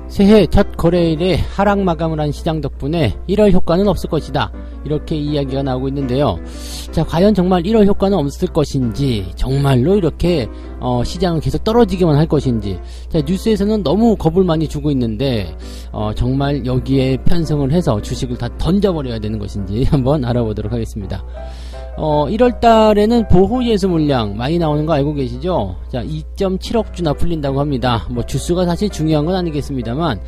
새해 첫 거래일에 하락 마감을 한 시장 덕분에 1월 효과는 없을 것이다, 이렇게 이야기가 나오고 있는데요. 자, 과연 정말 1월 효과는 없을 것인지, 정말로 이렇게 시장은 계속 떨어지기만 할 것인지. 자, 뉴스에서는 너무 겁을 많이 주고 있는데 정말 여기에 편성을 해서 주식을 다 던져버려야 되는 것인지 한번 알아보도록 하겠습니다. 1월 달에는 보호예수 물량 많이 나오는 거 알고 계시죠? 자, 2.7억 주나 풀린다고 합니다. 뭐 주수가 사실 중요한 건 아니겠습니다만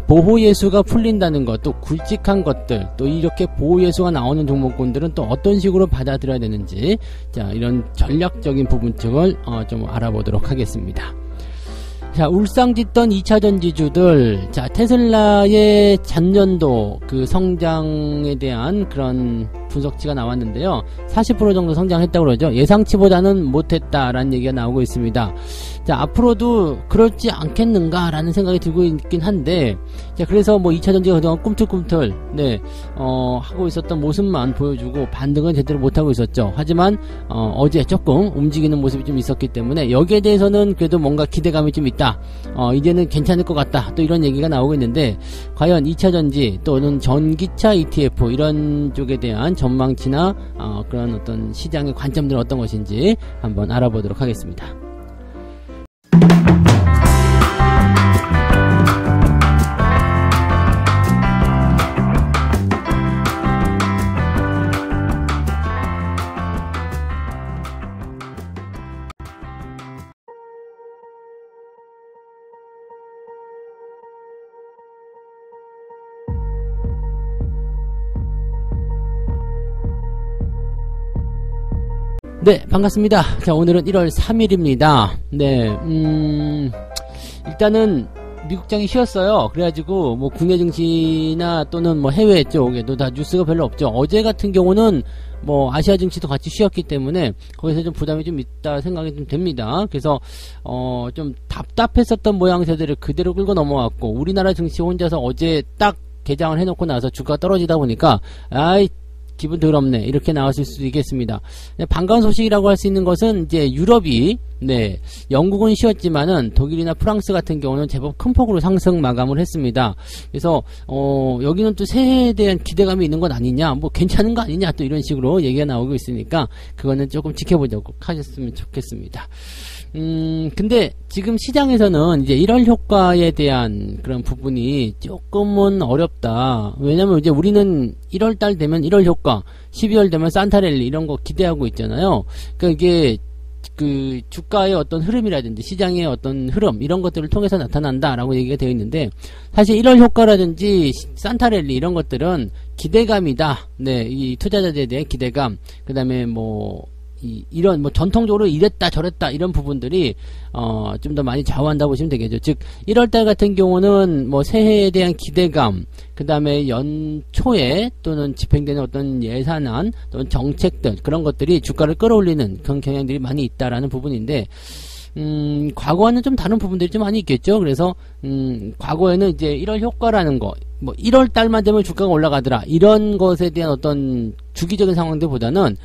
보호예수가 풀린다는 것, 또 굵직한 것들, 또 이렇게 보호예수가 나오는 종목군들은 또 어떤 식으로 받아들여야 되는지, 자, 이런 전략적인 부분층을 좀 알아보도록 하겠습니다. 자, 울상짓던 2차전지주들, 자, 테슬라의 전년도 그 성장에 대한 그런 분석치가 나왔는데요. 40% 정도 성장했다고 그러죠. 예상치보다는 못했다라는 얘기가 나오고 있습니다. 자, 앞으로도 그렇지 않겠는가라는 생각이 들고 있긴 한데, 자, 그래서 뭐 2차전지가 그동안 꿈틀꿈틀, 하고 있었던 모습만 보여주고 반등은 제대로 못하고 있었죠. 하지만, 어제 조금 움직이는 모습이 좀 있었기 때문에 여기에 대해서는 그래도 뭔가 기대감이 좀 있다. 이제는 괜찮을 것 같다. 또 이런 얘기가 나오고 있는데, 과연 2차전지 또는 전기차 ETF 이런 쪽에 대한 전망치나 그런 어떤 시장의 관점들은 어떤 것인지 한번 알아보도록 하겠습니다. 네, 반갑습니다. 자, 오늘은 1월 3일입니다. 네, 일단은 미국장이 쉬었어요. 그래가지고 뭐 국내 증시나 또는 뭐 해외 쪽에도 다 뉴스가 별로 없죠. 어제 같은 경우는 뭐 아시아 증시도 같이 쉬었기 때문에 거기서 좀 부담이 좀 있다 생각이 좀 됩니다. 그래서 좀 답답했었던 모양새들을 그대로 끌고 넘어왔고, 우리나라 증시 혼자서 어제 딱 개장을 해놓고 나서 주가가 떨어지다 보니까 기분 더럽네, 이렇게 나왔을 수도 있겠습니다. 반가운 소식이라고 할 수 있는 것은 이제 유럽이, 영국은 쉬었지만은 독일이나 프랑스 같은 경우는 제법 큰 폭으로 상승 마감을 했습니다. 그래서 여기는 또 새해에 대한 기대감이 있는 것 아니냐, 뭐 괜찮은 거 아니냐, 또 이런 식으로 얘기가 나오고 있으니까 그거는 조금 지켜보자고 하셨으면 좋겠습니다. 근데 지금 시장에서는 이제 1월 효과에 대한 그런 부분이 조금은 어렵다. 왜냐면 이제 우리는 1월 달 되면 1월 효과, 12월 되면 산타랠리 이런 거 기대하고 있잖아요. 그러니까 이게 그 주가의 어떤 흐름이라든지 시장의 어떤 흐름, 이런 것들을 통해서 나타난다라고 얘기가 되어 있는데, 사실 1월 효과라든지 산타랠리 이런 것들은 기대감이다. 네, 이 투자자들에 대한 기대감, 그 다음에 이런 전통적으로 이랬다 저랬다 이런 부분들이 좀 더 많이 좌우한다고 보시면 되겠죠. 즉 1월달 같은 경우는 뭐 새해에 대한 기대감, 그 다음에 연초에 또는 집행되는 어떤 예산안 또는 정책들, 그런 것들이 주가를 끌어올리는 그런 경향들이 많이 있다라는 부분인데, 과거와는 좀 다른 부분들이 좀 많이 있겠죠. 그래서 과거에는 이제 1월 효과라는 거, 뭐 1월 달만 되면 주가가 올라가더라, 이런 것에 대한 어떤 주기적인 상황들보다는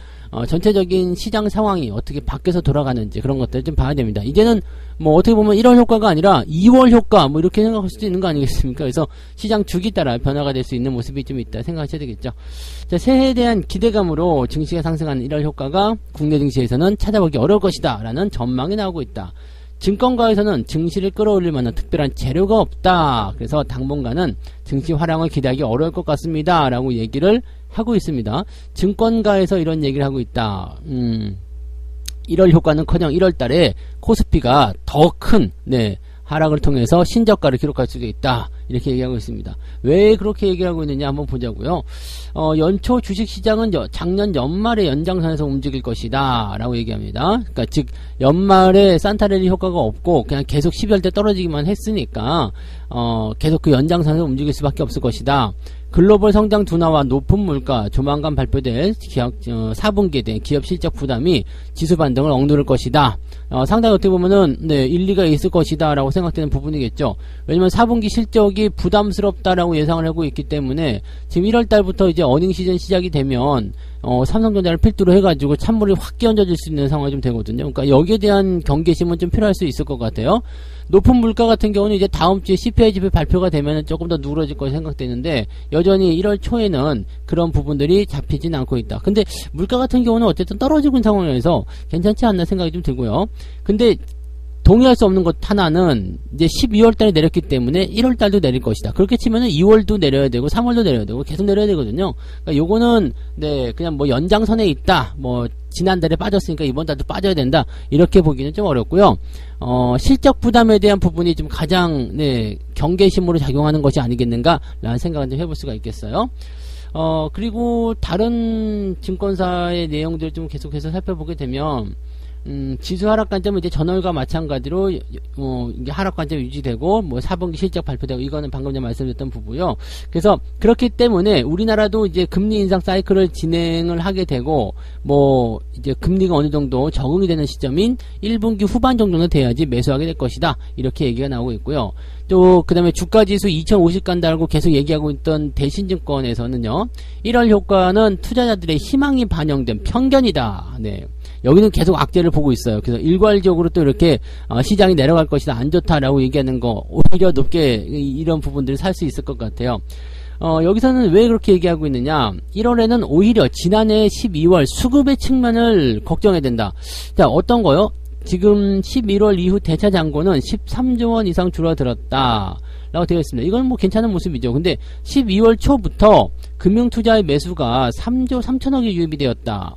전체적인 시장 상황이 어떻게 바뀌어서 돌아가는지, 그런 것들을 좀 봐야 됩니다. 이제는 뭐 어떻게 보면 1월 효과가 아니라 2월 효과, 뭐 이렇게 생각할 수도 있는 거 아니겠습니까? 그래서 시장 주기 따라 변화가 될 수 있는 모습이 좀 있다 생각하셔야 되겠죠. 자, 새해에 대한 기대감으로 증시가 상승하는 1월 효과가 국내 증시에서는 찾아보기 어려울 것이다 라는 전망이 나오고 있다. 증권가에서는 증시를 끌어올릴 만한 특별한 재료가 없다. 그래서 당분간은 증시 화랑을 기대하기 어려울 것 같습니다 라고 얘기를 하고 있습니다. 증권가에서 이런 얘기를 하고 있다. 1월 효과는커녕 1월 달에 코스피가 더 큰 하락을 통해서 신저가를 기록할 수도 있다, 이렇게 얘기하고 있습니다. 왜 그렇게 얘기하고 있느냐 한번 보자고요. 연초 주식시장은 작년 연말에 연장선에서 움직일 것이다 라고 얘기합니다. 그러니까 즉 연말에 산타랠리 효과가 없고 그냥 계속 12월 때 떨어지기만 했으니까 계속 그 연장선에서 움직일 수밖에 없을 것이다. 글로벌 성장 둔화와 높은 물가, 조만간 발표될 4분기에 대한 기업 실적 부담이 지수 반등을 억누를 것이다. 상당히 어떻게 보면은 일리가 있을 것이다 라고 생각되는 부분이겠죠. 왜냐면 4분기 실적이 실적이 부담스럽다라고 예상을 하고 있기 때문에 지금 1월달부터 이제 어닝 시즌 시작이 되면 삼성전자를 필두로 해가지고 찬물이 확 끼얹어질 수 있는 상황이 좀 되거든요. 그러니까 여기에 대한 경계심은 좀 필요할 수 있을 것 같아요. 높은 물가 같은 경우는 이제 다음 주에 CPI 지표 발표가 되면 조금 더 누그러질 것이 생각되는데 여전히 1월 초에는 그런 부분들이 잡히진 않고 있다. 근데 물가 같은 경우는 어쨌든 떨어지고 있는 상황에서 괜찮지 않나 생각이 좀 들고요. 근데 동의할 수 없는 것 하나는 이제 12월 달에 내렸기 때문에 1월 달도 내릴 것이다. 그렇게 치면은 2월도 내려야 되고 3월도 내려야 되고 계속 내려야 되거든요. 그러니까 요거는 네 그냥 뭐 연장선에 있다. 뭐 지난달에 빠졌으니까 이번 달도 빠져야 된다. 이렇게 보기는 좀 어렵고요. 실적 부담에 대한 부분이 좀 가장 네 경계심으로 작용하는 것이 아니겠는가라는 생각을 좀 해볼 수가 있겠어요. 그리고 다른 증권사의 내용들 좀 계속해서 살펴보게 되면 지수 하락 관점은 이제 전월과 마찬가지로 이게 하락 관점 유지되고 뭐 4분기 실적 발표되고 이거는 방금 전에 말씀드렸던 부분이요. 그래서 그렇기 때문에 우리나라도 이제 금리 인상 사이클을 진행을 하게 되고 뭐 이제 금리가 어느 정도 적응이 되는 시점인 1분기 후반 정도는 돼야지 매수하게 될 것이다. 이렇게 얘기가 나오고 있고요. 또 그다음에 주가지수 2050 간다고 계속 얘기하고 있던 대신증권에서는요. 1월 효과는 투자자들의 희망이 반영된 편견이다. 네. 여기는 계속 악재를 보고 있어요. 그래서 일괄적으로 또 이렇게 시장이 내려갈 것이다, 안 좋다라고 얘기하는 거 오히려 높게 이런 부분들을 살 수 있을 것 같아요. 여기서는 왜 그렇게 얘기하고 있느냐? 1월에는 오히려 지난해 12월 수급의 측면을 걱정해야 된다. 자, 어떤 거요? 지금 11월 이후 대차 잔고는 13조 원 이상 줄어들었다. 라고 되어 있습니다. 이건 뭐 괜찮은 모습이죠. 근데 12월 초부터 금융투자의 매수가 3조 3천억이 유입이 되었다.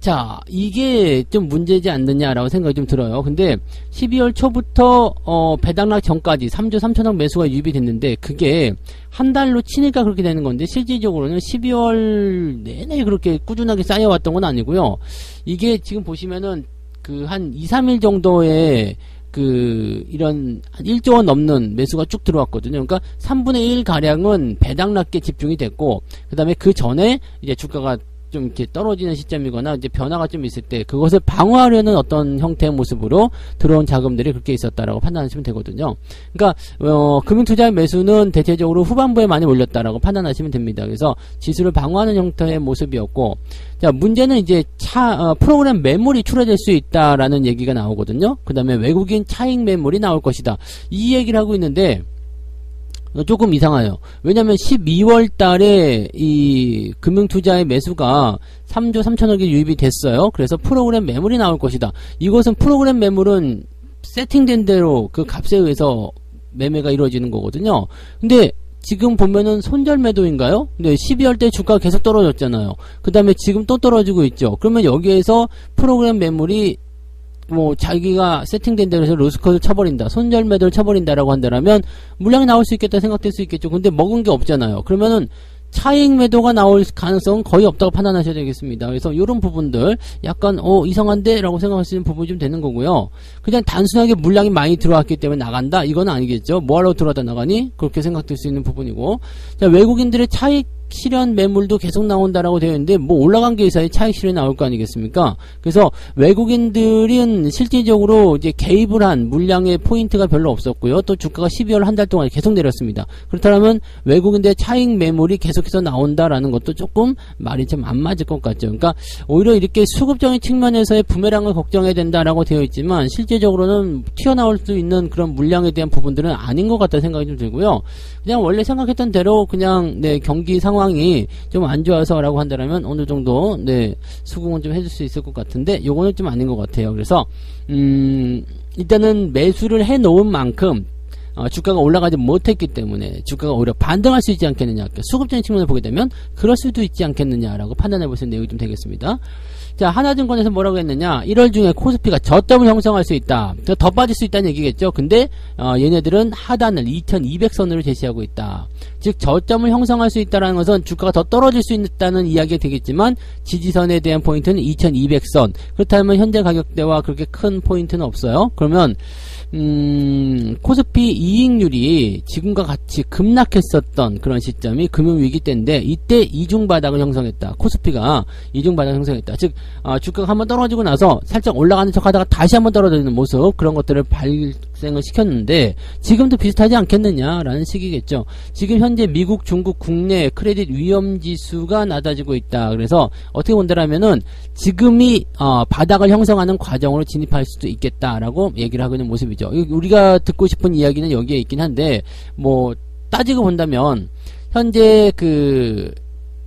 자, 이게 좀 문제지 않느냐라고 생각이 좀 들어요. 근데 12월 초부터 배당락 전까지 3조 3천억 매수가 유입이 됐는데 그게 한 달로 치니까 그렇게 되는 건데 실질적으로는 12월 내내 그렇게 꾸준하게 쌓여왔던 건 아니고요. 이게 지금 보시면은 그 한 2, 3일 정도의 이런 1조 원 넘는 매수가 쭉 들어왔거든요. 그러니까 3분의 1 가량은 배당락에 집중이 됐고, 그 다음에 그 전에 이제 주가가 좀 이렇게 떨어지는 시점이거나 이제 변화가 좀 있을 때 그것을 방어하려는 어떤 형태의 모습으로 들어온 자금들이 그렇게 있었다라고 판단하시면 되거든요. 그러니까 금융투자의 매수는 대체적으로 후반부에 많이 올렸다라고 판단하시면 됩니다. 그래서 지수를 방어하는 형태의 모습이었고, 자 문제는 이제 프로그램 매물이 출하될 수 있다라는 얘기가 나오거든요. 그 다음에 외국인 차익 매물이 나올 것이다. 이 얘기를 하고 있는데 조금 이상해요. 왜냐면 12월 달에 이 금융투자의 매수가 3조 3천억이 유입이 됐어요. 그래서 프로그램 매물이 나올 것이다. 이것은 프로그램 매물은 세팅된 대로 그 값에 의해서 매매가 이루어지는 거거든요. 근데 지금 보면은 손절 매도인가요? 근데 12월 때 주가가 계속 떨어졌잖아요. 그 다음에 지금 또 떨어지고 있죠. 그러면 여기에서 프로그램 매물이 뭐 자기가 세팅된 대로 해서 로스컷을 쳐버린다, 손절 매도를 쳐버린다라고 한다면 물량이 나올 수 있겠다 생각될 수 있겠죠. 근데 먹은 게 없잖아요. 그러면은 차익 매도가 나올 가능성은 거의 없다고 판단하셔야 되겠습니다. 그래서 이런 부분들 약간 이상한데? 라고 생각할 수 있는 부분이 좀 되는 거고요. 그냥 단순하게 물량이 많이 들어왔기 때문에 나간다? 이건 아니겠죠. 뭐하러 들어왔다 나가니? 그렇게 생각될 수 있는 부분이고, 자 외국인들의 차익 실현 매물도 계속 나온다라고 되어 있는데 뭐 올라간 게 있어야 차익 실현이 나올 거 아니겠습니까? 그래서 외국인들은 실질적으로 이제 개입을 한 물량의 포인트가 별로 없었고요. 또 주가가 12월 한 달 동안 계속 내렸습니다. 그렇다면 외국인들의 차익 매물이 계속해서 나온다라는 것도 조금 말이 좀 안 맞을 것 같죠. 그러니까 오히려 이렇게 수급적인 측면에서의 부메랑을 걱정해야 된다라고 되어 있지만 실제적으로는 튀어나올 수 있는 그런 물량에 대한 부분들은 아닌 것 같다는 생각이 좀 들고요. 그냥 원래 생각했던 대로 그냥 네 경기 상황이 좀 안 좋아서라고 한다면 어느 정도 네 수긍은 좀 해줄 수 있을 것 같은데 요거는 좀 아닌 것 같아요. 그래서 일단은 매수를 해놓은 만큼 주가가 올라가지 못했기 때문에 주가가 오히려 반등할 수 있지 않겠느냐, 수급적인 측면을 보게 되면 그럴 수도 있지 않겠느냐라고 판단해 볼 수 있는 내용이 좀 되겠습니다. 자, 하나증권에서 뭐라고 했느냐, 1월 중에 코스피가 저점을 형성할 수 있다, 더 빠질 수 있다는 얘기겠죠. 근데 얘네들은 하단을 2200선으로 제시하고 있다. 즉 저점을 형성할 수 있다는 것은 주가가 더 떨어질 수 있다는 이야기가 되겠지만 지지선에 대한 포인트는 2200선, 그렇다면 현재 가격대와 그렇게 큰 포인트는 없어요. 그러면 코스피 이익률이 지금과 같이 급락했었던 그런 시점이 금융위기 때인데 이때 이중바닥을 형성했다. 코스피가 이중바닥을 형성했다. 즉 주가가 한번 떨어지고 나서 살짝 올라가는 척 하다가 다시 한번 떨어지는 모습, 그런 것들을 발생을 시켰는데 지금도 비슷하지 않겠느냐라는 식이겠죠. 지금 현재 미국, 중국 국내 크레딧 위험 지수가 낮아지고 있다. 그래서 어떻게 본다라면은 지금이 바닥을 형성하는 과정으로 진입할 수도 있겠다라고 얘기를 하고 있는 모습이죠. 우리가 듣고 싶은 이야기는 여기에 있긴 한데 뭐 따지고 본다면 현재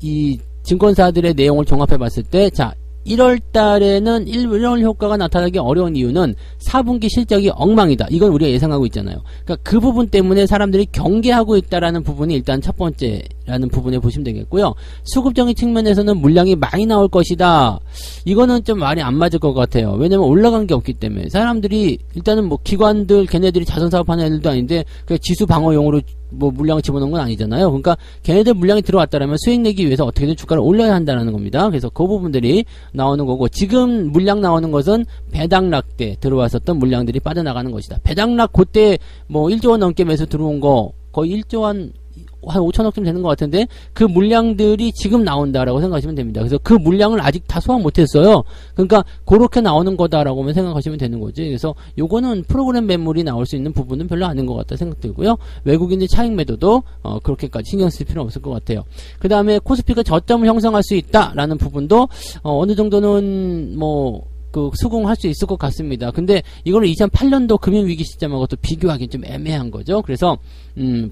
이 증권사들의 내용을 종합해 봤을 때, 자, 1월 달에는 1월 효과가 나타나기 어려운 이유는 4분기 실적이 엉망이다. 이건 우리가 예상하고 있잖아요. 그러니까 그 부분 때문에 사람들이 경계하고 있다라는 부분이 일단 첫 번째라는 부분에 보시면 되겠고요. 수급적인 측면에서는 물량이 많이 나올 것이다. 이거는 좀 말이 안 맞을 것 같아요. 왜냐면 올라간 게 없기 때문에. 사람들이 일단은 뭐 기관들, 걔네들이 자선 사업하는 애들도 아닌데 그 지수 방어용으로 뭐 물량을 집어넣은 건 아니잖아요. 그러니까 걔네들 물량이 들어왔다라면 수익 내기 위해서 어떻게든 주가를 올려야 한다는 겁니다. 그래서 그 부분들이 나오는 거고, 지금 물량 나오는 것은 배당락 때 들어왔었던 물량들이 빠져나가는 것이다. 배당락 그때 뭐 1조 원 넘게 매수 들어온 거 거의 1조 한 5천억쯤 되는 것 같은데 그 물량들이 지금 나온다라고 생각하시면 됩니다. 그래서 그 물량을 아직 다 소화 못했어요. 그러니까 그렇게 나오는 거다라고 생각하시면 되는 거지. 그래서 요거는 프로그램 매물이 나올 수 있는 부분은 별로 아닌 것 같다 생각 들고요. 외국인의 차익 매도도 그렇게까지 신경 쓸 필요는 없을 것 같아요. 그 다음에 코스피가 저점을 형성할 수 있다라는 부분도 어느 정도는 뭐 수긍할 수 있을 것 같습니다. 근데 이거는 2008년도 금융위기 시점하고 또 비교하기 좀 애매한 거죠. 그래서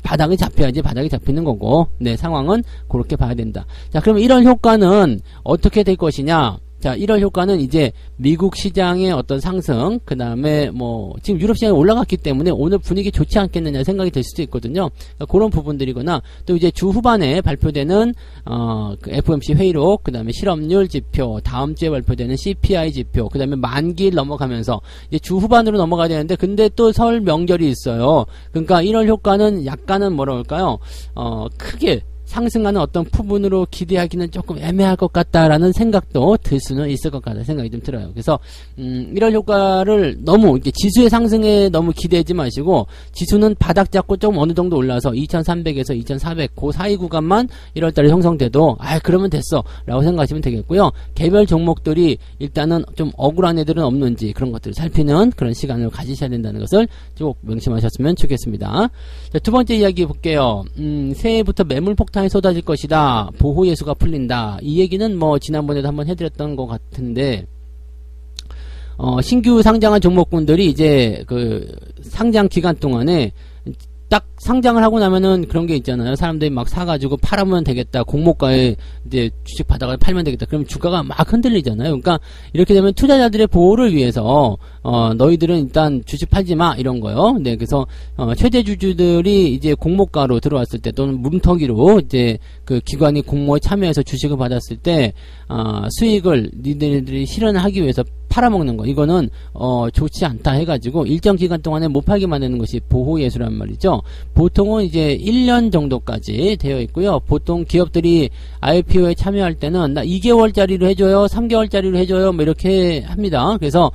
바닥이 잡혀야지 바닥이 잡히는 거고, 네, 상황은 그렇게 봐야 된다. 자, 그러면 1월 효과는 어떻게 될 것이냐? 자, 1월 효과는 이제 미국 시장의 어떤 상승, 그 다음에 뭐 지금 유럽 시장이 올라갔기 때문에 오늘 분위기 좋지 않겠느냐 생각이 될 수도 있거든요. 그러니까 그런 부분들이거나, 또 이제 주 후반에 발표되는 그 FOMC 회의록, 그 다음에 실업률 지표, 다음 주에 발표되는 CPI 지표, 그 다음에 만기를 넘어가면서 이제 주 후반으로 넘어가야 되는데, 근데 또 설 명절이 있어요. 그러니까 1월 효과는 약간은 뭐라 그럴까요? 크게 상승하는 어떤 부분으로 기대하기는 조금 애매할 것 같다라는 생각도 들 수는 있을 것 같다는 생각이 좀 들어요. 그래서 1월 효과를 너무 이렇게 지수의 상승에 너무 기대하지 마시고, 지수는 바닥 잡고 좀 어느 정도 올라서 2300에서 2400 그 사이 구간만 1월달에 형성돼도 그러면 됐어 라고 생각하시면 되겠고요. 개별 종목들이 일단은 좀 억울한 애들은 없는지 그런 것들을 살피는 그런 시간을 가지셔야 된다는 것을 쭉 명심하셨으면 좋겠습니다. 자, 두 번째 이야기 볼게요. 새해부터 매물 폭탄이 쏟아질 것이다. 보호 예수가 풀린다. 이 얘기는 뭐 지난번에도 한번 해드렸던 것 같은데, 신규 상장한 종목군들이 이제 그 상장 기간 동안에 딱 상장을 하고 나면은 그런 게 있잖아요. 사람들이 막 사가지고 팔으면 되겠다. 공모가에 이제 주식 받아가 팔면 되겠다. 그러면 주가가 막 흔들리잖아요. 그러니까 이렇게 되면 투자자들의 보호를 위해서 너희들은 일단 주식 팔지 마 이런 거요. 네, 그래서 최대 주주들이 이제 공모가로 들어왔을 때 또는 문턱이로 이제 그 기관이 공모에 참여해서 주식을 받았을 때 수익을 니들이 실현하기 위해서 팔아먹는 거, 이거는 좋지 않다 해가지고 일정 기간 동안에 못 팔게 만드는 것이 보호예수란 말이죠. 보통은 이제 1년 정도까지 되어 있고요. 보통 기업들이 IPO에 참여할 때는 나 2개월짜리로 해줘요, 3개월짜리로 해줘요, 뭐 이렇게 합니다. 그래서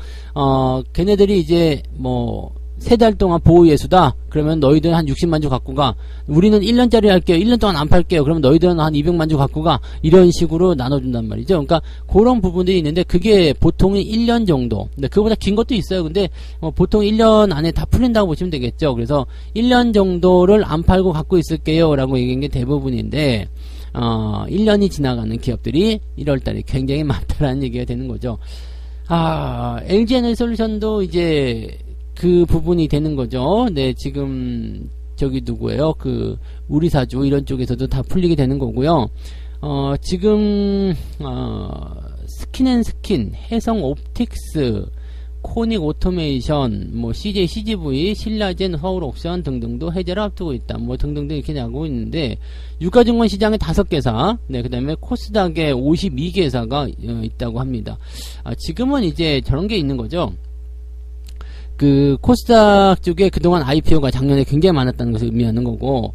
걔네들이 이제 뭐 3달 동안 보호예수다. 그러면 너희들은 한 60만 주 갖고 가. 우리는 1년짜리 할게요. 1년 동안 안 팔게요. 그러면 너희들은 한 200만 주 갖고 가. 이런 식으로 나눠준단 말이죠. 그러니까 그런 부분들이 있는데 그게 보통은 1년 정도. 근데 그거보다 긴 것도 있어요. 근데 보통 1년 안에 다 풀린다고 보시면 되겠죠. 그래서 1년 정도를 안 팔고 갖고 있을게요. 라고 얘기한 게 대부분인데 1년이 지나가는 기업들이 1월달에 굉장히 많다라는 얘기가 되는 거죠. LG에너지솔루션도 이제 그 부분이 되는 거죠. 네, 지금 저기 누구예요? 그 우리사주 이런 쪽에서도 다 풀리게 되는 거고요. 지금 스킨앤스킨, 해성옵틱스, 코닉 오토메이션, 뭐 CJ, CGV, 신라젠, 서울옥션 등등도 해제를 앞두고 있다. 뭐 등등등 이렇게 나오고 있는데, 유가증권 시장에 5개사, 네, 그 다음에 코스닥에 52개사가 있다고 합니다. 지금은 이제 저런 게 있는 거죠. 그 코스닥 쪽에 그동안 IPO가 작년에 굉장히 많았다는 것을 의미하는 거고,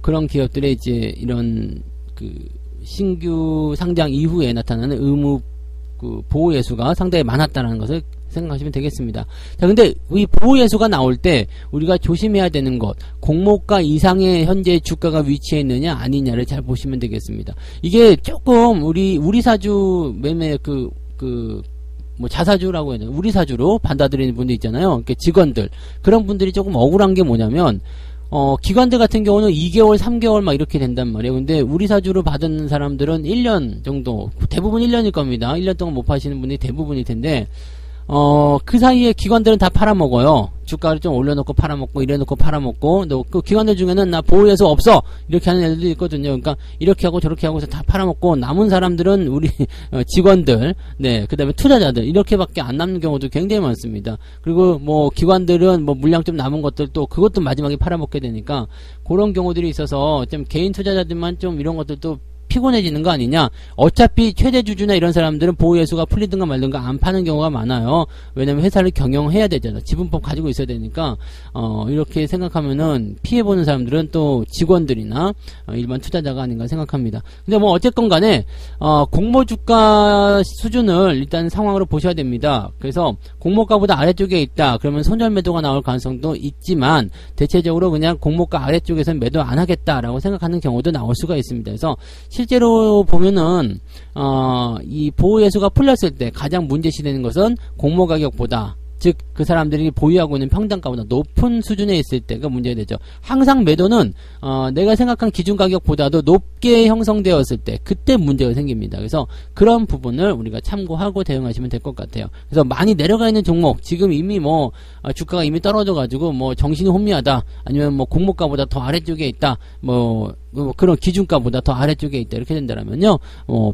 그런 기업들의 이제 이런 그 신규 상장 이후에 나타나는 의무 그 보호 예수가 상당히 많았다는 것을 생각하시면 되겠습니다. 자, 근데 이 보호 예수가 나올 때 우리가 조심해야 되는 것, 공모가 이상의 현재 주가가 위치해 있느냐 아니냐를 잘 보시면 되겠습니다. 이게 조금 우리 사주 매매 뭐 자사주라고 해야 되나, 우리 사주로 받아들이는 분들 있잖아요. 그러니까 직원들. 그런 분들이 조금 억울한 게 뭐냐면, 기관들 같은 경우는 2개월, 3개월 막 이렇게 된단 말이에요. 근데 우리 사주로 받은 사람들은 1년 정도, 대부분 1년일 겁니다. 1년 동안 못 파시는 분이 대부분일 텐데, 그 사이에 기관들은 다 팔아먹어요. 주가를 좀 올려놓고 팔아먹고, 이래놓고 팔아먹고, 그 기관들 중에는 나 보호예수 없어! 이렇게 하는 애들도 있거든요. 그러니까, 이렇게 하고 저렇게 하고 해서 다 팔아먹고, 남은 사람들은 우리, 직원들, 네, 그 다음에 투자자들, 이렇게밖에 안 남는 경우도 굉장히 많습니다. 그리고 뭐, 기관들은 뭐, 물량 좀 남은 것들도, 그것도 마지막에 팔아먹게 되니까, 그런 경우들이 있어서, 좀 개인 투자자들만 좀 이런 것들도 피곤해지는 거 아니냐. 어차피 최대 주주나 이런 사람들은 보호예수가 풀리든가 말든가 안 파는 경우가 많아요. 왜냐면 회사를 경영해야 되잖아. 지분법 가지고 있어야 되니까 이렇게 생각하면은 피해보는 사람들은 또 직원들이나 일반 투자자가 아닌가 생각합니다. 근데 뭐 어쨌건 간에 공모주가 수준을 일단 상황으로 보셔야 됩니다. 그래서 공모가보다 아래쪽에 있다. 그러면 손절 매도가 나올 가능성도 있지만 대체적으로 그냥 공모가 아래쪽에서는 매도 안 하겠다라고 생각하는 경우도 나올 수가 있습니다. 그래서 실제로 보면은 이 보호예수가 풀렸을 때 가장 문제시되는 것은 공모가격보다, 즉 그 사람들이 보유하고 있는 평당가보다 높은 수준에 있을 때가 문제가 되죠. 항상 매도는 내가 생각한 기준가격보다도 높게 형성되었을 때, 그때 문제가 생깁니다. 그래서 그런 부분을 우리가 참고하고 대응하시면 될 것 같아요. 그래서 많이 내려가 있는 종목, 지금 이미 뭐 주가가 이미 떨어져 가지고 뭐 정신이 혼미하다, 아니면 뭐 공모가보다 더 아래쪽에 있다, 뭐 그런 기준가보다 더 아래쪽에 있다, 이렇게 된다면요,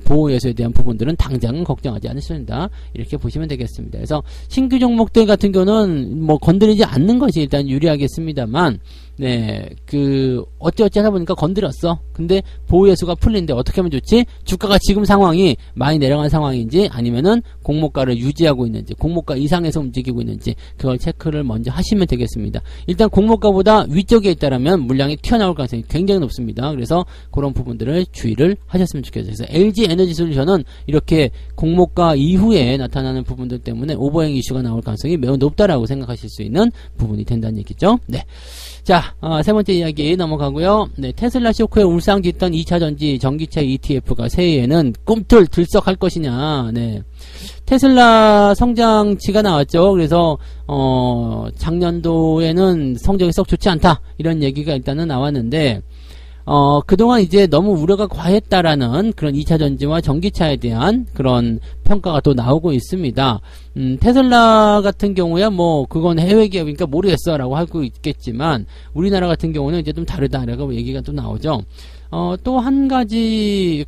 보호예수에 대한 부분들은 당장은 걱정하지 않으셔도 된다, 이렇게 보시면 되겠습니다. 그래서 신규 종목들 같은 경우는 뭐 건드리지 않는 것이 일단 유리하겠습니다만, 네, 어찌어찌 하다 보니까 건드렸어. 근데 보호예수가 풀린데 어떻게 하면 좋지? 주가가 지금 상황이 많이 내려간 상황인지, 아니면은 공모가를 유지하고 있는지, 공모가 이상에서 움직이고 있는지, 그걸 체크를 먼저 하시면 되겠습니다. 일단 공모가보다 위쪽에 있다라면 물량이 튀어나올 가능성이 굉장히 높습니다. 그래서 그런 부분들을 주의를 하셨으면 좋겠어요. 그래서 LG 에너지 솔루션은 이렇게 공모가 이후에 나타나는 부분들 때문에 오버행 이슈가 나올 가능성이 매우 높다라고 생각하실 수 있는 부분이 된다는 얘기죠. 네. 자, 세 번째 이야기 넘어가고요. 네, 테슬라 쇼크에 울상짓던 2차전지 전기차 ETF가 새해에는 꿈틀 들썩할 것이냐. 네. 테슬라 성장치가 나왔죠. 그래서 작년도에는 성적이 썩 좋지 않다, 이런 얘기가 일단은 나왔는데, 그동안 이제 너무 우려가 과했다라는 그런 2차전지와 전기차에 대한 그런 평가가 또 나오고 있습니다. 테슬라 같은 경우야 뭐 그건 해외 기업이니까 모르겠어 라고 하고 있겠지만, 우리나라 같은 경우는 이제 좀 다르다라고 얘기가 또 나오죠. 또 한 가지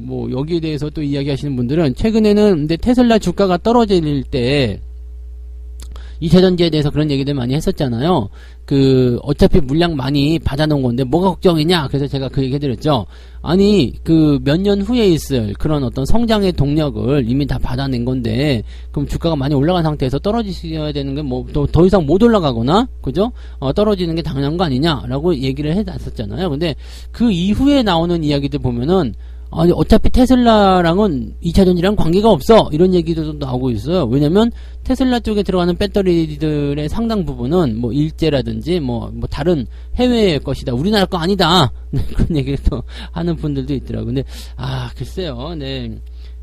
뭐 여기에 대해서 또 이야기하시는 분들은, 최근에는 근데 테슬라 주가가 떨어질 때 2차전지에 대해서 그런 얘기들 많이 했었잖아요. 어차피 물량 많이 받아놓은 건데 뭐가 걱정이냐? 그래서 제가 그 얘기 해드렸죠. 아니, 몇 년 후에 있을 그런 어떤 성장의 동력을 이미 다 받아낸 건데, 그럼 주가가 많이 올라간 상태에서 떨어지셔야 되는 게 뭐, 더 이상 못 올라가거나, 그죠? 떨어지는 게 당연한 거 아니냐라고 얘기를 해놨었잖아요. 근데 그 이후에 나오는 이야기들 보면은, 아니, 어차피 테슬라랑은 2차전지랑 관계가 없어, 이런 얘기도 나오고 있어요. 왜냐면 테슬라 쪽에 들어가는 배터리들의 상당 부분은 뭐 일제라든지 뭐 다른 해외의 것이다, 우리나라 거 아니다, 그런 얘기를 또 하는 분들도 있더라고요. 근데 글쎄요. 네,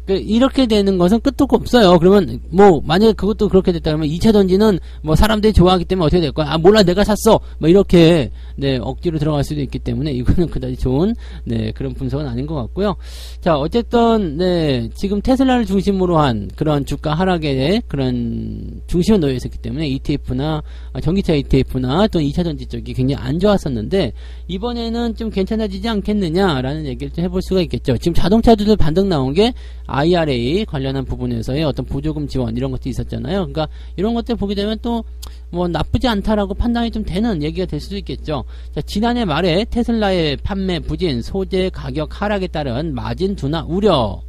이렇게 되는 것은 끝도 없어요. 그러면 뭐 만약에 그것도 그렇게 됐다면 2차전지는 뭐 사람들이 좋아하기 때문에 어떻게 될 거야? 몰라, 내가 샀어, 뭐 이렇게 네, 억지로 들어갈 수도 있기 때문에 이거는 그다지 좋은 네, 그런 분석은 아닌 것 같고요. 자, 어쨌든 네, 지금 테슬라를 중심으로 한 그런 주가 하락에 그런 중심에 놓여 있었기 때문에 ETF나 전기차 ETF나 또 2차전지 쪽이 굉장히 안 좋았었는데, 이번에는 좀 괜찮아지지 않겠느냐라는 얘기를 좀 해볼 수가 있겠죠. 지금 자동차주들 반등 나온 게 IRA 관련한 부분에서의 어떤 보조금 지원, 이런 것도 있었잖아요. 그러니까 이런 것들 보게 되면 또 뭐 나쁘지 않다라고 판단이 좀 되는 얘기가 될 수도 있겠죠. 자, 지난해 말에 테슬라의 판매 부진, 소재 가격 하락에 따른 마진 둔화 우려.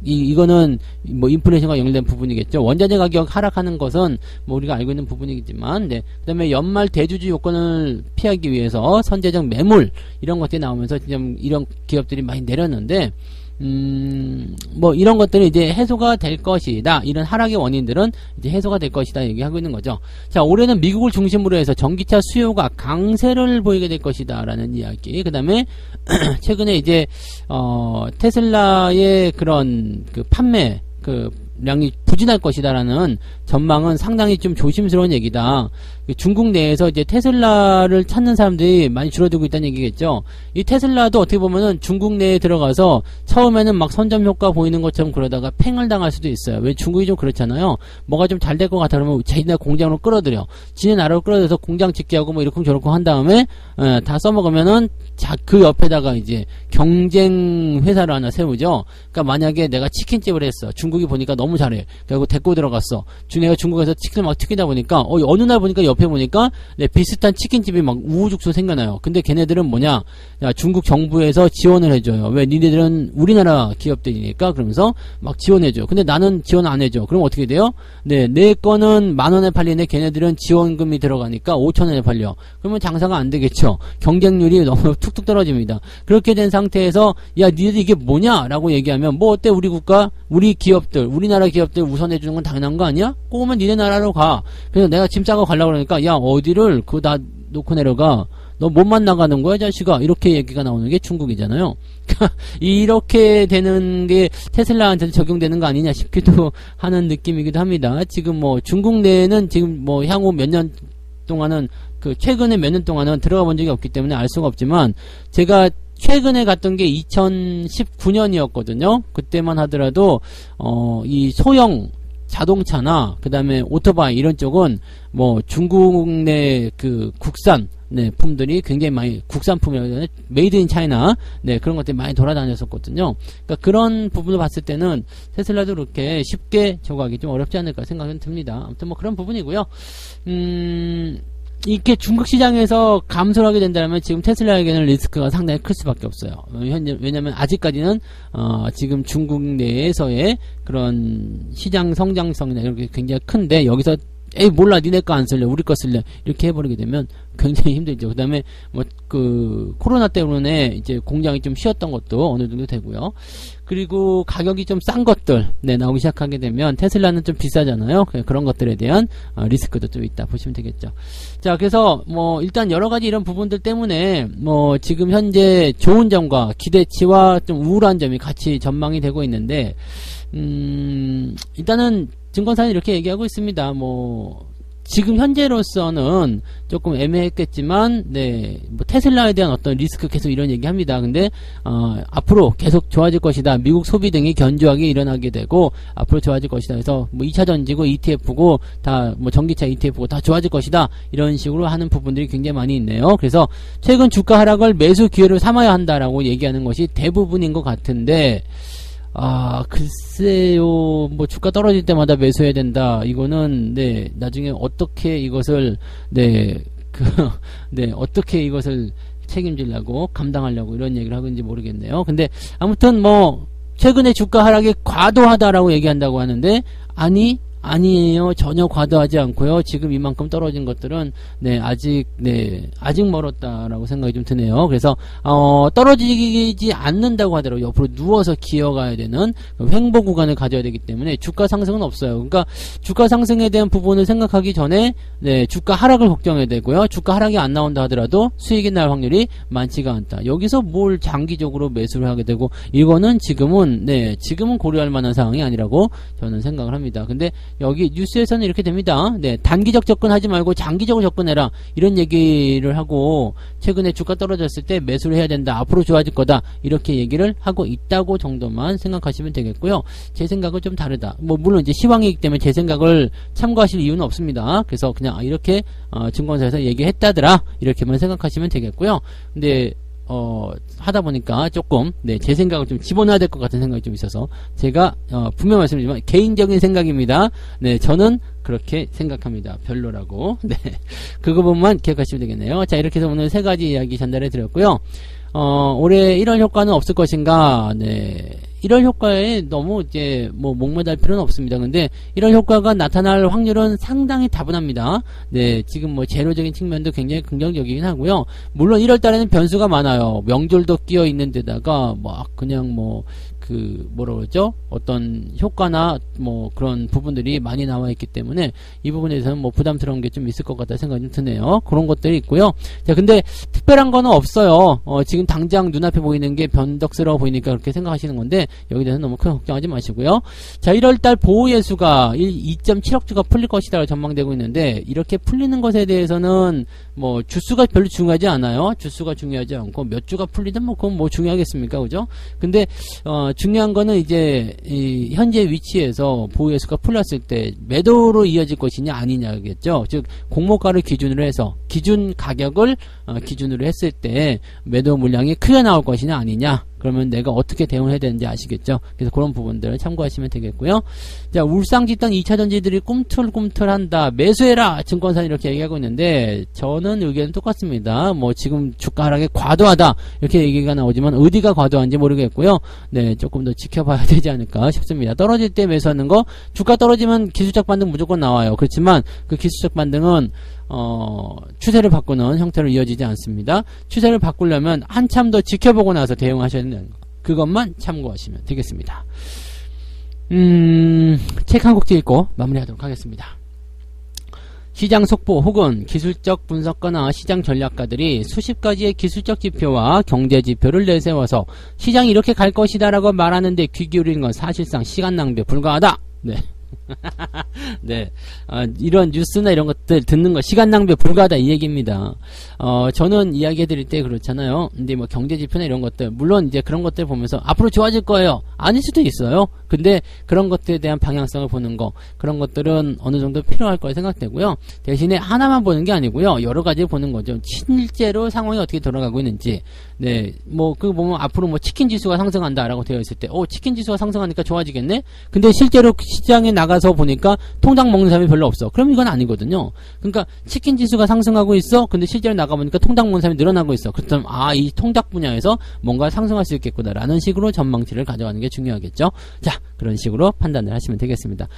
이거는 뭐 인플레이션과 연결된 부분이겠죠. 원자재 가격 하락하는 것은 뭐 우리가 알고 있는 부분이겠지만, 네. 그다음에 연말 대주주 요건을 피하기 위해서 선제적 매물, 이런 것들이 나오면서 좀 이런 기업들이 많이 내렸는데, 뭐 이런 것들이 이제 해소가 될 것이다. 이런 하락의 원인들은 이제 해소가 될 것이다 얘기하고 있는 거죠. 자, 올해는 미국을 중심으로 해서 전기차 수요가 강세를 보이게 될 것이다 라는 이야기. 그 다음에 최근에 이제 테슬라의 그런 판매 생산량이 부진할 것이다라는 전망은 상당히 좀 조심스러운 얘기다. 중국 내에서 이제 테슬라를 찾는 사람들이 많이 줄어들고 있다는 얘기겠죠. 이 테슬라도 어떻게 보면은 중국 내에 들어가서 처음에는 막 선점 효과 보이는 것처럼 그러다가 팽을 당할 수도 있어요. 왜 중국이 좀 그렇잖아요. 뭐가 좀 잘 될 것 같아 그러면 자기네 공장으로 끌어들여. 지네 나라로 끌어들여서 공장 짓게 하고 뭐 이렇게 저렇게 한 다음에 다 써먹으면은 그 옆에다가 이제 경쟁 회사를 하나 세우죠. 그러니까 만약에 내가 치킨집을 했어. 중국이 보니까 너무 잘해. 그리고 데리고 들어갔어. 내가 중국에서 치킨을 막 튀기다 보니까 어느 날 보니까 옆에 보니까 비슷한 치킨집이 막 우후죽순 생겨나요. 근데 걔네들은 뭐냐? 야, 중국 정부에서 지원을 해줘요. 왜? 니네들은 우리나라 기업들이니까 그러면서 막 지원해줘. 근데 나는 지원 안 해줘. 그럼 어떻게 돼요? 내 거는 10,000원에 팔리는데 걔네들은 지원금이 들어가니까 5,000원에 팔려. 그러면 장사가 안 되겠죠. 경쟁률이 너무 툭툭 떨어집니다. 그렇게 된 상태에서 야, 니네들 이게 뭐냐? 라고 얘기하면 뭐 어때? 우리 국가, 우리 기업들, 우리나라 기업들 우선해주는 건 당연한 거 아니야? 꼬우면 니네 나라로 가. 그래서 내가 짐 싸고 가려고 그러니까 야, 어디를 그거 다 놓고 내려가. 너 못만 나가는 거야, 자식아? 이렇게 얘기가 나오는 게 중국이잖아요. 이렇게 되는 게 테슬라한테 적용되는 거 아니냐 싶기도 하는 느낌이기도 합니다. 지금 뭐 중국 내에는 지금 뭐 향후 몇 년 동안은 최근에 몇 년 동안은 들어가 본 적이 없기 때문에 알 수가 없지만 제가 최근에 갔던 게 2019년이었거든요. 그때만 하더라도 이 소형 자동차나 그다음에 오토바이 이런 쪽은 뭐 중국 내 국산 품들이 굉장히 많이 국산품이라고 메이드 인 차이나 그런 것들이 많이 돌아다녔었거든요. 그러니까 그런 부분을 봤을 때는 테슬라도 그렇게 쉽게 저거하기 좀 어렵지 않을까 생각은 듭니다. 아무튼 뭐 그런 부분이고요. 이렇게 중국 시장에서 감소를 하게 된다면 지금 테슬라에게는 리스크가 상당히 클 수밖에 없어요. 왜냐면 아직까지는 지금 중국 내에서의 그런 시장 성장성이나 이런 게 굉장히 큰데 여기서 에이 몰라 니네 거 안 쓸래 우리 거 쓸래 이렇게 해버리게 되면 굉장히 힘들죠. 그 다음에 뭐 코로나 때문에 이제 공장이 좀 쉬었던 것도 어느 정도 되고요. 그리고 가격이 좀 싼 것들 나오기 시작하게 되면 테슬라는 좀 비싸잖아요. 그런 것들에 대한 리스크도 좀 있다 보시면 되겠죠. 자, 그래서 뭐 일단 여러 가지 이런 부분들 때문에 뭐 지금 현재 좋은 점과 기대치와 좀 우울한 점이 같이 전망이 되고 있는데 일단은 증권사는 이렇게 얘기하고 있습니다. 뭐 지금 현재로서는 조금 애매했겠지만 뭐 테슬라에 대한 어떤 리스크 계속 이런 얘기합니다. 근데 앞으로 계속 좋아질 것이다. 미국 소비 등이 견조하게 일어나게 되고 앞으로 좋아질 것이다. 그래서 뭐 2차 전지고 ETF고 다 뭐 전기차 ETF고 다 좋아질 것이다. 이런 식으로 하는 부분들이 굉장히 많이 있네요. 그래서 최근 주가 하락을 매수 기회로 삼아야 한다라고 얘기하는 것이 대부분인 것 같은데 글쎄요, 뭐, 주가 떨어질 때마다 매수해야 된다. 이거는, 나중에 어떻게 이것을, 어떻게 이것을 책임지려고, 감당하려고 이런 얘기를 하고 있는지 모르겠네요. 근데, 아무튼 뭐, 최근에 주가 하락이 과도하다라고 얘기한다고 하는데, 아니에요. 전혀 과도하지 않고요. 지금 이만큼 떨어진 것들은 아직 멀었다라고 생각이 좀 드네요. 그래서 떨어지지 않는다고 하더라도 옆으로 누워서 기어가야 되는 횡보 구간을 가져야 되기 때문에 주가 상승은 없어요. 그러니까 주가 상승에 대한 부분을 생각하기 전에 주가 하락을 걱정해야 되고요. 주가 하락이 안 나온다 하더라도 수익이 날 확률이 많지가 않다. 여기서 뭘 장기적으로 매수를 하게 되고 이거는 지금은 고려할 만한 상황이 아니라고 저는 생각을 합니다. 근데 여기 뉴스에서는 이렇게 됩니다. 단기적 접근하지 말고 장기적으로 접근해라. 이런 얘기를 하고 최근에 주가 떨어졌을 때 매수를 해야 된다. 앞으로 좋아질 거다. 이렇게 얘기를 하고 있다고 정도만 생각하시면 되겠고요. 제 생각은 좀 다르다. 뭐 물론 이제 시황이기 때문에 제 생각을 참고하실 이유는 없습니다. 그래서 그냥 이렇게 증권사에서 얘기했다더라. 이렇게만 생각하시면 되겠고요. 근데 하다 보니까 조금 제 생각을 좀 집어넣어야 될 것 같은 생각이 좀 있어서 제가 분명 말씀드리지만 개인적인 생각입니다. 저는 그렇게 생각합니다. 별로라고. 그 부분만 기억하시면 되겠네요. 자, 이렇게 해서 오늘 세 가지 이야기 전달해 드렸고요. 올해 1월 효과는 없을 것인가? 1월 효과에 너무 이제 뭐 목매달 필요는 없습니다. 근데 1월 효과가 나타날 확률은 상당히 다분합니다. 지금 뭐 재료적인 측면도 굉장히 긍정적이긴 하고요. 물론 1월 달에는 변수가 많아요. 명절도 끼어 있는 데다가 막 그냥 뭐 뭐라 그러죠? 어떤 효과나 뭐 그런 부분들이 많이 나와 있기 때문에 이 부분에 대해서는 뭐 부담스러운 게 좀 있을 것 같다 생각이 좀 드네요. 그런 것들이 있고요. 자, 근데 특별한 거는 없어요. 지금 지금 당장 눈앞에 보이는 게 변덕스러워 보이니까 그렇게 생각하시는 건데 여기 대해서 너무 큰 걱정하지 마시고요. 자, 1월달 보호예수가 2.7억 주가 풀릴 것이다 전망되고 있는데 이렇게 풀리는 것에 대해서는 뭐 주수가 별로 중요하지 않아요. 주수가 중요하지 않고 몇 주가 풀리든 뭐 그건 뭐 중요하겠습니까, 그죠? 근데 중요한 거는 이제 이 현재 위치에서 보호예수가 풀렸을 때 매도로 이어질 것이냐 아니냐겠죠. 즉 공모가를 기준으로 해서 기준 가격을 기준으로 했을 때 매도 물량이 크게 나올 것이냐 아니냐, 그러면 내가 어떻게 대응해야 되는지 아시겠죠. 그래서 그런 부분들을 참고하시면 되겠고요. 자, 울상 집단 2차전지들이 꿈틀꿈틀한다, 매수해라 증권사 이렇게 얘기하고 있는데 저는 의견은 똑같습니다. 뭐 지금 주가 하락이 과도하다 이렇게 얘기가 나오지만 어디가 과도한지 모르겠고요. 네, 조금 더 지켜봐야 되지 않을까 싶습니다. 떨어질 때 매수하는 거, 주가 떨어지면 기술적 반등 무조건 나와요. 그렇지만 그 기술적 반등은 추세를 바꾸는 형태로 이어지지 않습니다. 추세를 바꾸려면 한참 더 지켜보고 나서 대응하셔야 된다는 거, 그것만 참고하시면 되겠습니다. 책 한 곡 읽고 마무리하도록 하겠습니다. 시장 속보 혹은 기술적 분석가나 시장 전략가들이 수십 가지의 기술적 지표와 경제 지표를 내세워서 시장이 이렇게 갈 것이다 라고 말하는데 귀 기울이는 건 사실상 시간 낭비에 불과하다. 네. 네, 이런 뉴스나 이런 것들 듣는 거 시간 낭비에 불과하다 이 얘기입니다. 저는 이야기해드릴 때 그렇잖아요. 근데 뭐 경제지표나 이런 것들, 물론 이제 그런 것들 보면서 앞으로 좋아질 거예요, 아닐 수도 있어요. 근데 그런 것들에 대한 방향성을 보는 거, 그런 것들은 어느 정도 필요할 거라 생각되고요. 대신에 하나만 보는 게 아니고요, 여러 가지 보는 거죠. 실제로 상황이 어떻게 돌아가고 있는지. 네, 뭐 그거 보면 앞으로 뭐 치킨 지수가 상승한다라고 되어 있을 때, 치킨 지수가 상승하니까 좋아지겠네. 근데 실제로 시장에 나가서 보니까 통닭 먹는 사람이 별로 없어. 그럼 이건 아니거든요. 그러니까 치킨 지수가 상승하고 있어. 근데 실제로 나가보니까 통닭 먹는 사람이 늘어나고 있어. 그렇다면 이 통닭 분야에서 뭔가 상승할 수 있겠구나 라는 식으로 전망치를 가져가는 게 중요하겠죠. 자, 그런 식으로 판단을 하시면 되겠습니다.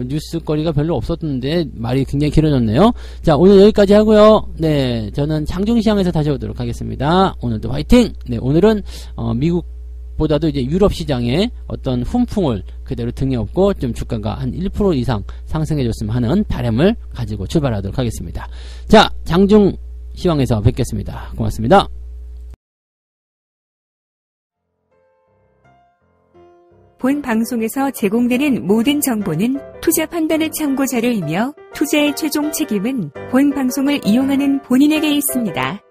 뉴스거리가 별로 없었는데 말이 굉장히 길어졌네요. 자, 오늘 여기까지 하고요. 네, 저는 장중시장에서 다시 오도록 하겠습니다. 오늘도 화이팅! 네, 오늘은 미국보다도 이제 유럽 시장의 어떤 훈풍을 그대로 등에 업고 좀 주가가 한 1% 이상 상승해줬으면 하는 바람을 가지고 출발하도록 하겠습니다. 자, 장중시황에서 뵙겠습니다. 고맙습니다. 본 방송에서 제공되는 모든 정보는 투자 판단의 참고 자료이며 투자의 최종 책임은 본 방송을 이용하는 본인에게 있습니다.